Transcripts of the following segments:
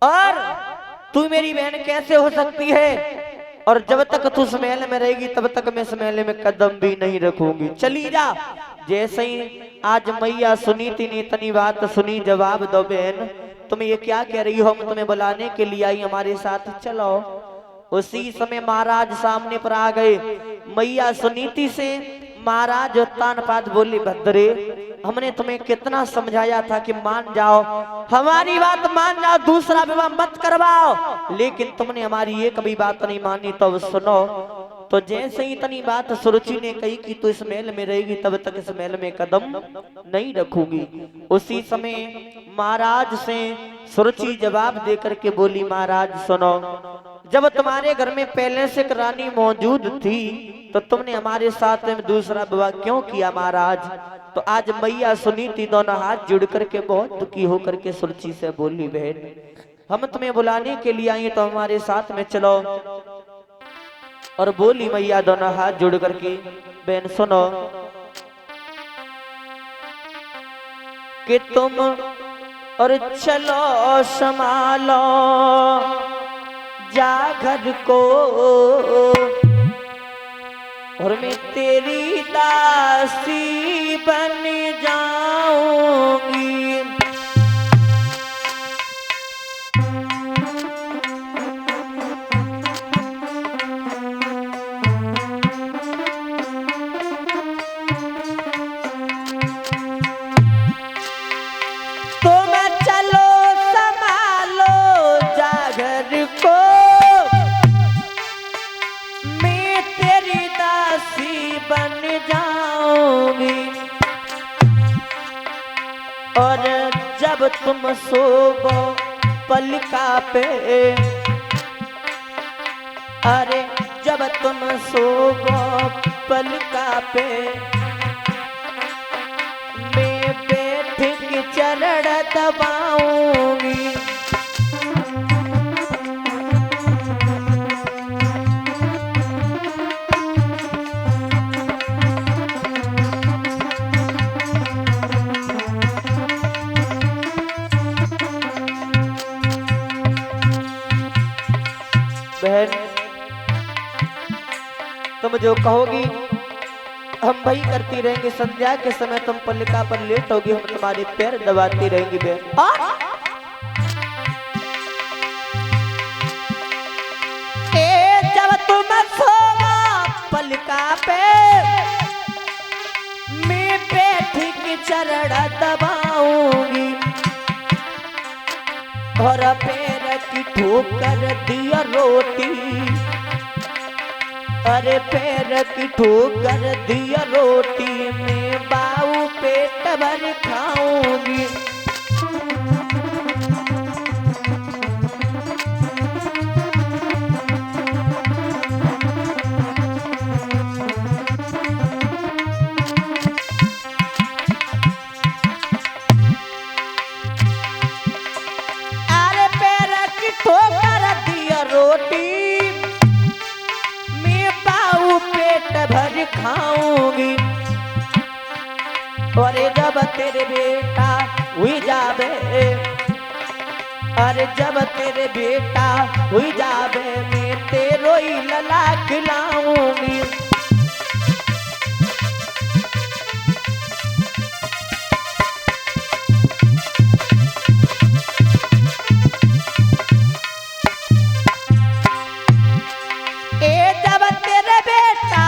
और तू मेरी बहन कैसे हो सकती है, और जब तक तू इस महल में रहेगी तब तक मैं इस महल में कदम भी नहीं रखूंगी, चली जा। जैसे ही आज मैया सुनीति ने इतनी बात सुनी, जवाब दो बहन, तुम ये क्या कह रही हो, हम तुम्हें बुलाने के लिए आई, हमारे साथ चलो। उसी समय महाराज सामने पर आ गए। मैया सुनीति से महाराज उत्तान पाद बोली, भद्रे हमने तुम्हें कितना समझाया था कि मान जाओ, हमारी बात मान जाओ, दूसरा विवाह मत करवाओ, लेकिन तुमने हमारी एक भी बात नहीं मानी। तो अब सुनो। तो जैसे ही इतनी बात सुरुचि ने कही कि तू इस महल में रहेगी तब तक इस महल में कदम नहीं रखूंगी, उसी समय महाराज से सुरुचि जवाब देकर के बोली, महाराज सुनो, जब तुम्हारे घर में पहले से एक रानी मौजूद थी तो तुमने हमारे साथ में दूसरा विवाह क्यों किया महाराज। तो आज मैया सुनीति दोनों हाथ जुड़ करके बहुत दुखी होकर के सुरुचि से बोली, बहन हम तुम्हें बुलाने के लिए आई तो हमारे साथ में चलो। और बोली मैया दोनों हाथ जोड़ करके, बहन सुनो कि तुम और चलो संभालो जा घर को, और मैं तेरी दासी बन जाऊंगी। और जब तुम सोबो पलका पे, अरे जब तुम सोबो पलका पे, मैं बैठ के चरण दबाऊंगी। बहन तुम जो कहोगी हम वही करती रहेंगे, संध्या के समय तुम पलका पर लेटोगी, हम तुम्हारे पैर दबाती रहेंगी। बहन जब तुम सोओ पलका पे, मैं बैठ के चरण दबाऊंगी, और पैर की ठोकर दिया रोटी, अरे पैर की ठोकर दिया रोटी, मैं बाऊ पेट भर खाऊंगी। ठोकर दिया रोटी, मैं पाऊ पेट भर खाऊंगी, और जब तेरे बेटा हुई जावे, अरे जब तेरे बेटा हुई जावे, मैं तेरो ही लला खिलाऊंगी।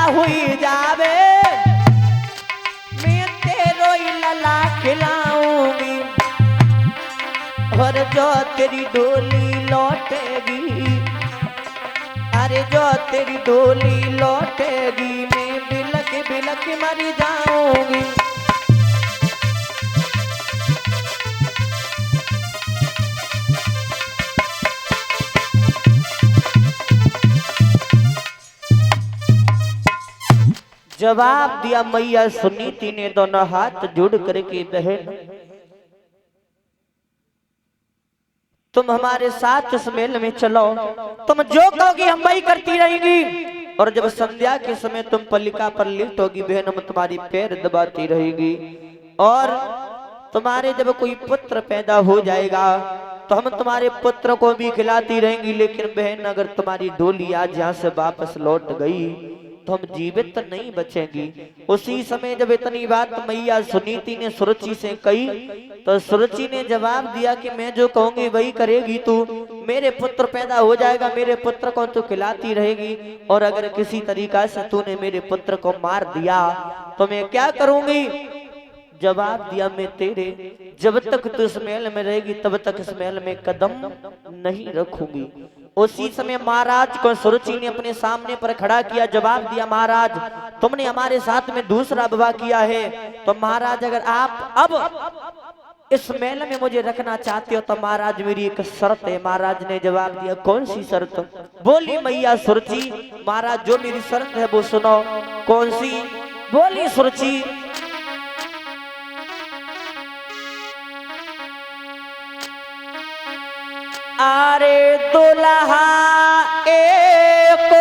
हुई जावे, मैं तेरो ही लला खिलाऊंगी, और जो तेरी डोली लौटेगी, अरे जो तेरी डोली लौटेगी, मैं बिलक बिलक मर जाऊंगी। जवाब दिया मैया सुनीति ने दोनों हाथ जोड़ करके, बहन तुम हमारे साथ इस मेल में चलो, तुम जो कहोगी हम वही करती रहेंगी, और जब संध्या के समय तुम पलिका पर लेटोगी बहन, हम तुम्हारी पैर दबाती रहेगी, और तुम्हारे जब कोई पुत्र पैदा हो जाएगा तो हम तुम्हारे पुत्र को भी खिलाती रहेंगी, लेकिन बहन अगर तुम्हारी डोली आज यहाँ से वापस लौट गई तो हम जीवित तो नहीं बचेंगी। उसी समय जब इतनी बात मैया सुनीति ने सुरुचि से कही तो सुरुचि ने जवाब दिया कि मैं जो कहूंगी वही करेगी तू, मेरे पुत्र पैदा हो जाएगा, मेरे पुत्र को तू खिलाती रहेगी, और अगर किसी तरीका से तूने मेरे पुत्र को मार दिया तो मैं क्या करूंगी। जवाब दिया मैं तेरे जब तक तू इस महल में रहेगी तब तक इस महल में कदम नहीं रखूंगी। उसी समय महाराज को सुरुचि ने अपने सामने पर खड़ा किया, जवाब दिया महाराज तुमने हमारे साथ में दूसरा विवाह किया है, तो महाराज अगर आप अब इस महल में मुझे रखना चाहते हो तो महाराज मेरी एक शर्त है। महाराज ने जवाब दिया कौन सी शर्त। बोली मैया सुरुचि महाराज जो मेरी शर्त है वो सुनो। कौन सी। बोली सुरुचि अरे दुल्हा एक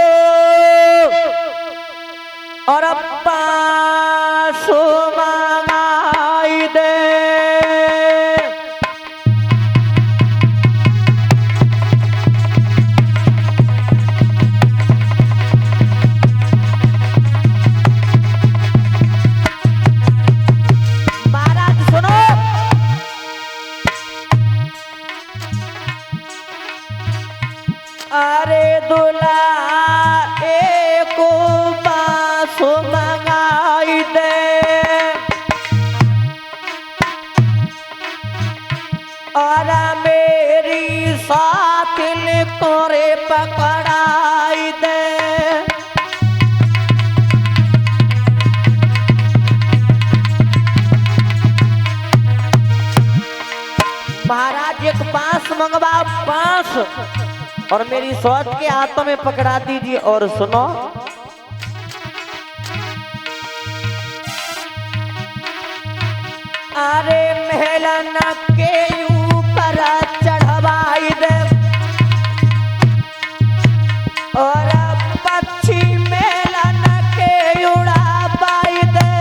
और पासो मंगाई दे। महाराज सुनो अरे दुल्हा एक बासो मंगाई दे और मेरी साथिल कोरे पकड़ाई दे। महाराज एक बांस मंगवा, बांस, और मेरी सौत के हाथों में पकड़ा दीजिए। और सुनो अरे महलन के ऊपर चढ़वाई दे और पक्षी महलन के उड़ा पाई दे।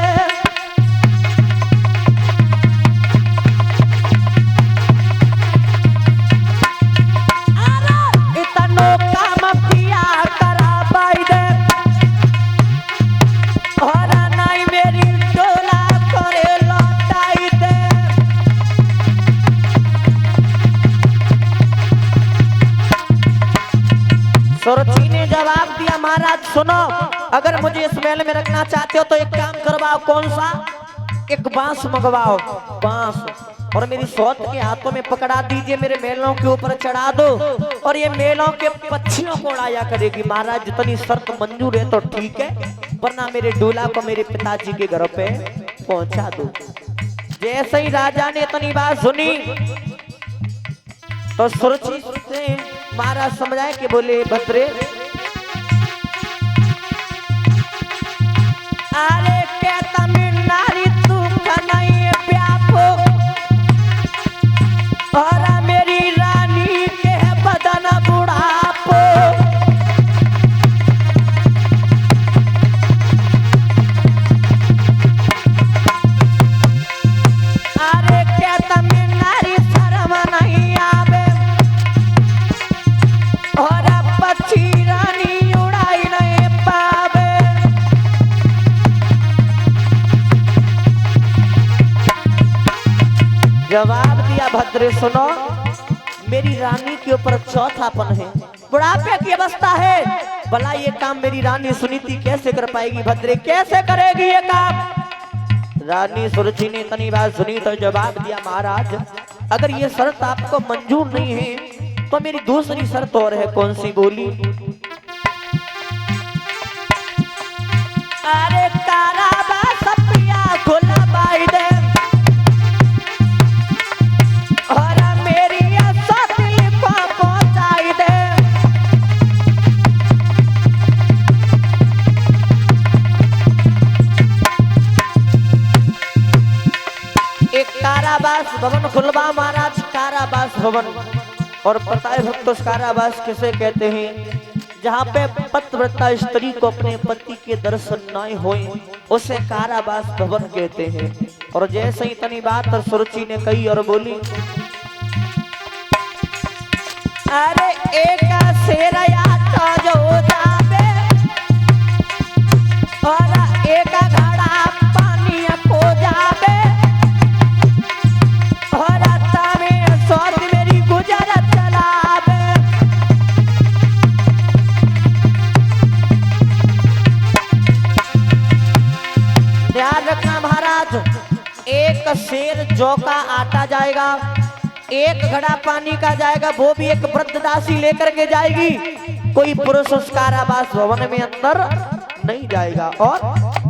सुरुचि ने जवाब दिया महाराज सुनो अगर मुझे इस महल में रखना चाहते हो तो एक काम करवाओ। कौन सा। एक बांस मंगवाओ, बांस, और मेरी सौत के हाथों में पकड़ा दीजिए, मेरे मेलों के ऊपर चढ़ा दो और ये मेलों के पक्षियों को उड़ाया करेगी। महाराज जितनी शर्त मंजूर है तो ठीक है, वरना मेरे दूल्हा को मेरे पिताजी के घर पे पहुंचा दो। जैसे ही राजा ने इतनी बात सुनी तो सुरुचि से महाराज समझाए कि बोले भद्रे अरे कहता मैं नारी तू नहीं प्यापो और मेरी रानी के बदन बुढ़ापो। अरे कहता मैं नारी शर्म नहीं आवे और पक्षी रानी उड़ाई नहीं पावे। जवाब दिया भद्रे सुनो मेरी रानी के ऊपर चौथापन है, बुढ़ापे की अवस्था है, भला ये काम मेरी रानी सुनीति कैसे कर पाएगी। भद्रे कैसे करेगी ये काम। रानी सुरुचि ने इतनी बात सुनी तो जवाब दिया महाराज अगर ये शर्त आपको मंजूर नहीं है तो मेरी दूसरी शर्त और है। कौन सी। बोली अरे कारावास पिया खुला बाई दे और मेरी दिल को पहुंचाई दे। एक कारावास भवन खुलवा महाराज, कारावास भवन। और पता है भक्तों कारावास किसे कहते हैं। जहाँ पे पतिव्रता स्त्री को अपने पति के दर्शन न होए उसे कारावास भवन कहते हैं। और जैसे ही इतनी बात और सुरुचि ने कही और बोली अरे एक शेर आटा जो जावे और एक घड़ा पानी को जावे और तमे सोच मेरी गुजर चलावे। ध्यान रखना महाराज, एक शेर जौ का आटा जाएगा, एक घड़ा पानी का जाएगा, वो भी एक वृद्ध दासी लेकर के जाएगी। कोई पुरुष उस कारावास भवन में अंदर नहीं जाएगा। और